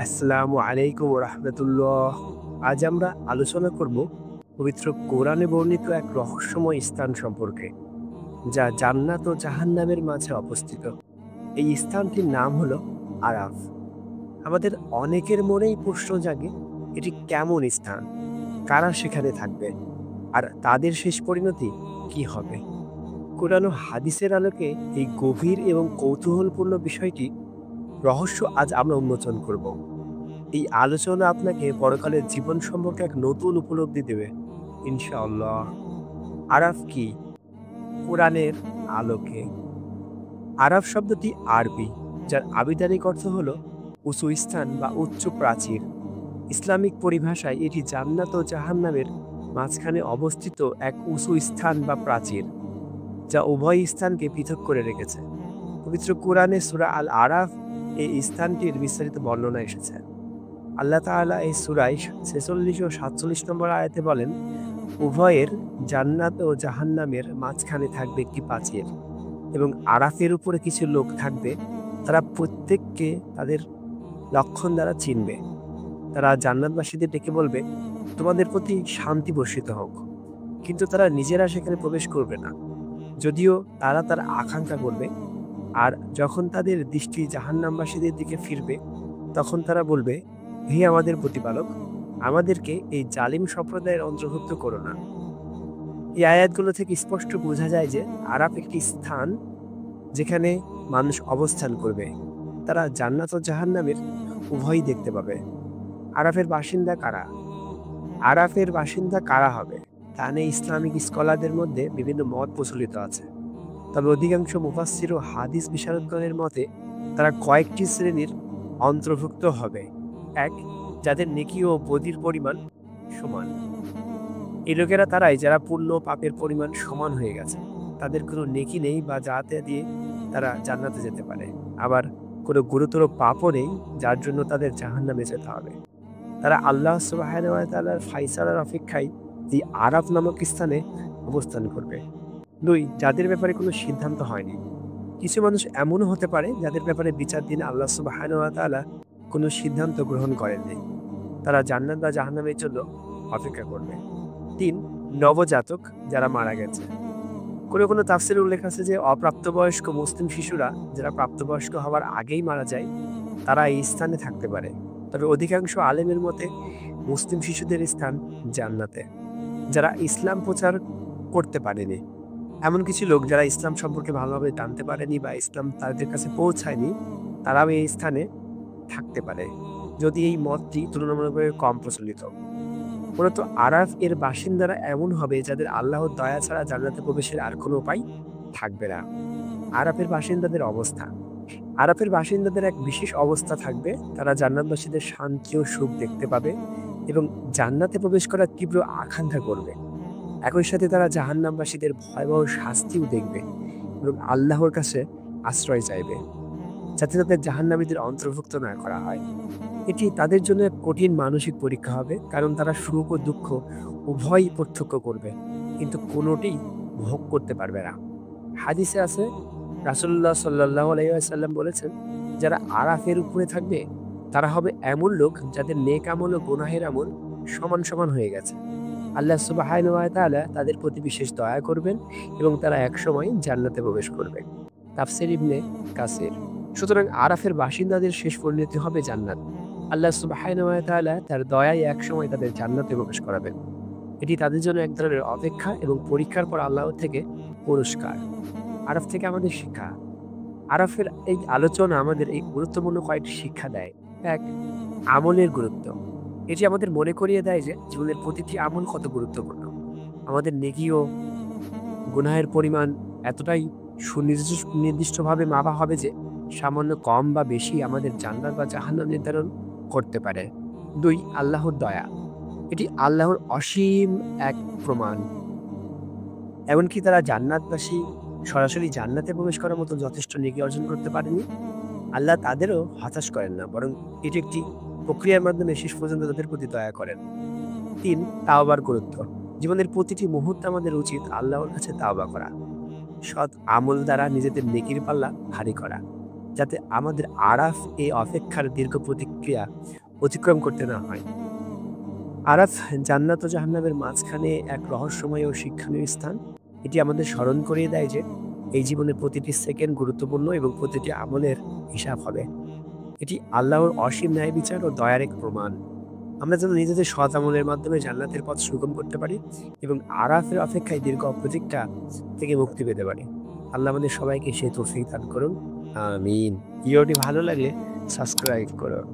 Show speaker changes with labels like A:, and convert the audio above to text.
A: আসসালামু আলাইকুম রহমতুল্লাহ। আজ আমরা আলোচনা করব পবিত্র কোরআনে বর্ণিত এক রহস্যময় স্থান সম্পর্কে, যা জান্নাত ও জাহান্নামের মাঝে অবস্থিত। এই স্থানটির নাম হলো আরাফ। আমাদের অনেকের মনেই প্রশ্ন জাগে, এটি কেমন স্থান, কারা সেখানে থাকবে, আর তাদের শেষ পরিণতি কি হবে। কোরআন ও হাদিসের আলোকে এই গভীর এবং কৌতূহলপূর্ণ বিষয়টি রহস্য আজ আমরা উন্মোচন করব। এই আলোচনা আপনাকে পরকালের জীবন সম্পর্কে এক নতুন উপলব্ধি দেবে, ইনশাআল্লাহ। আরাফ কি? কোরআনের আলোকে। আরাফ শব্দটি আরবি, যার আবিধানিক অর্থ হলো উঁচু স্থান বা উচ্চ প্রাচীর। ইসলামিক পরিভাষায় এটি জান্নাত ও জাহান্নামের মাঝখানে অবস্থিত এক উঁচু স্থান বা প্রাচীর, যা উভয় স্থানকে পৃথক করে রেখেছে। পবিত্র কোরআনে সূরা আল আরাফ এই স্থানটির বিস্তারিত বর্ণনা এসেছে। আল্লাহ তাআলা এই সূরায় ৪৬ ও ৪৭ নম্বর আয়াতে বলেন, উভয়ের জান্নাত ও জাহান্নামের মাঝখানে থাকবে একটি প্রাচীর, এবং আরাফের উপরে কিছু লোক থাকবে, তারা প্রত্যেককে তাদের লক্ষণ দ্বারা চিনবে। তারা জান্নাতবাসীদের ডেকে বলবে, তোমাদের প্রতি শান্তি বর্ষিত হোক। কিন্তু তারা নিজেরা সেখানে প্রবেশ করবে না, যদিও তারা তার আকাঙ্ক্ষা করবে। আর যখন তাদের দৃষ্টি জাহান্নামবাসীদের দিকে ফিরবে, তখন তারা বলবে, হে আমাদের প্রতিপালক, আমাদেরকে এই জালিম সম্প্রদায়ের অন্তর্ভুক্ত করো না। এই আয়াতগুলো থেকে স্পষ্ট বোঝা যায় যে আরাফ একটি স্থান যেখানে মানুষ অবস্থান করবে। তারা জান্নাত ও জাহান্নামের উভয়ই দেখতে পাবে। আরাফের বাসিন্দা কারা? আরাফের বাসিন্দা কারা হবে তা নিয়ে ইসলামিক স্কলারদের মধ্যে বিভিন্ন মত প্রচলিত আছে। তবে অধিকাংশ মুফাসসির ও হাদিস বিশারদগণের মতে তারা কয়েকটি শ্রেণীর অন্তর্ভুক্ত হবে। এক, যাদের নেকি ও বদির পরিমাণ সমান। এই লোকেরা তারাই যারা পুণ্য ও পাপের পরিমাণ সমান হয়ে গেছে, তাদের কোনো নেকি নেই বা যাতে দিয়ে তারা জান্নাতে যেতে পারে, আবার কোনো গুরুতর পাপও নেই যার জন্য তাদের জাহান্নামে যেতে হবে। তারা আল্লাহ সুবহানাহু ওয়া তাআলার ফায়সালার অপেক্ষায় এই আরাফ নামক স্থানে অবস্থান করবে। দুই, যাদের ব্যাপারে কোনো সিদ্ধান্ত হয়নি। কিছু মানুষ এমনও হতে পারে যাদের ব্যাপারে বিচার দিন আল্লাহ সুবহানাহু ওয়া তাআলা কোনো সিদ্ধান্ত গ্রহণ করেননি। তারা জান্নাত বা জাহান্নামের জন্য অপেক্ষা করবে। তিন, নবজাতক যারা মারা গেছে। কোনো তাফসিরে উল্লেখ আছে যে অপ্রাপ্তবয়স্ক মুসলিম শিশুরা যারা প্রাপ্তবয়স্ক হওয়ার আগেই মারা যায়, তারা এই স্থানে থাকতে পারে। তবে অধিকাংশ আলেমের মতে মুসলিম শিশুদের স্থান জান্নাতে। যারা ইসলাম প্রচার করতে পারেনি, এমন কিছু লোক যারা ইসলাম সম্পর্কে ভালোভাবে জানতে পারেনি বা ইসলাম তাদের কাছে পৌঁছায়নি, তারাও এই স্থানে থাকতে পারে, যদি এই মতটি তুলনামূলকভাবে কম প্রচলিত। মূলত আরাফ এর বাসিন্দারা এমন হবে যাদের আল্লাহর দয়া ছাড়া জান্নাতে প্রবেশের আর কোনো উপায় থাকবে না। আরাফের বাসিন্দাদের অবস্থা। আরাফের বাসিন্দাদের এক বিশেষ অবস্থা থাকবে, তারা জান্নাতবাসীদের শান্তি ও সুখ দেখতে পাবে এবং জান্নাতে প্রবেশ করার তীব্র আকাঙ্ক্ষা করবে। একই সাথে তারা জাহান্নামবাসীদের ভয়াবহ শাস্তিও দেখবে এবং আল্লাহর কাছে আশ্রয় চাইবে, যাতে তাদের জাহান্নামীদের অন্তর্ভুক্ত না করা হয়। এটি তাদের জন্য এক কঠিন মানসিক পরীক্ষা হবে, কারণ তারা সুখ ও দুঃখ উভয়ই প্রত্যক্ষ করবে, কিন্তু কোনোটিই ভোগ করতে পারবে না। হাদিসে আছে, রাসূলুল্লাহ সাল্লাল্লাহু আলাইহি ওয়াসাল্লাম বলেছেন, যারা আরাফের উপরে থাকবে তারা হবে এমন লোক যাদের নেক আমল ও গুনাহের আমল সমান সমান হয়ে গেছে। আল্লাহ সুবহানাহু ওয়া তাআলা তাদের প্রতি বিশেষ দয়া করবেন এবং তারা একসময় জান্নাতে প্রবেশ করবে। তাফসীর ইবনে কাসির। সুতরাং আরাফের বাসিন্দাদের শেষ পরিণতি হবে জান্নাত। আল্লাহ সুবহানাহু ওয়া তাআলা তার দয়ায় একসময় তাদের জান্নাতে প্রবেশ করাবেন। এটি তাদের জন্য এক ধরনের অপেক্ষা এবং পরীক্ষার পর আল্লাহর থেকে পুরস্কার। আরাফ থেকে আমাদের শিক্ষা। আরাফের এই আলোচনা আমাদের এই গুরুত্বপূর্ণ কয়েকটি শিক্ষা দেয়। এক, আমলের গুরুত্ব। এটি আমাদের মনে করিয়ে দেয় যে জীবনের প্রতিটি আমল কত গুরুত্বপূর্ণ। আমাদের নেকি ও গুনাহের পরিমাণ এতটাই সুনির্দিষ্টভাবে মাপা হবে যে সামান্য কম বা বেশি আমাদের জান্নাত বা জাহান্নাম নির্ধারণ করতে পারে। দুই, আল্লাহর দয়া। এটি আল্লাহর অসীম এক প্রমাণ। এমনকি তারা জান্নাতবাসী সরাসরি জান্নাতে প্রবেশ করার মতো যথেষ্ট নেকি অর্জন করতে পারেনি, আল্লাহ তাদেরও হতাশ করেন না, বরং এটি একটি প্রক্রিয়ার মাধ্যমে শেষ পর্যন্ত তাদের প্রতি দয়া করেন। তিন, তাওবার গুরুত্ব। জীবনের প্রতিটি মুহূর্তে আমাদের উচিত আল্লাহর কাছে তাওবা করা, সৎ আমল দ্বারা নিজেদের নেকির পাল্লা ভারী করা, যাতে আমাদের আরাফ এই অপেক্ষার দীর্ঘ প্রতিক্রিয়া অতিক্রম করতে না হয়। আরাফ জান্নাত ও জাহান্নামের মাঝখানে এক রহস্যময় ও শিক্ষণীয় স্থান। এটি আমাদের স্মরণ করিয়ে দেয় যে এই জীবনে প্রতিটি সেকেন্ড গুরুত্বপূর্ণ এবং প্রতিটি আমলের হিসাব হবে। এটি আল্লাহর অসীম ন্যায় বিচার ও দয়ার এক প্রমাণ। আমরা যেন নিজেদের সৎ আমলের মাধ্যমে জান্নাতের পথ সুগম করতে পারি এবং আরাফের অপেক্ষায় দীর্ঘ প্রতীক্ষা থেকে মুক্তি পেতে পারি। আল্লাহ আমাদের সবাইকে সেই তৌফিক দান করুন। আমিন। ভিডিওটি ভালো লাগলে সাবস্ক্রাইব করুন।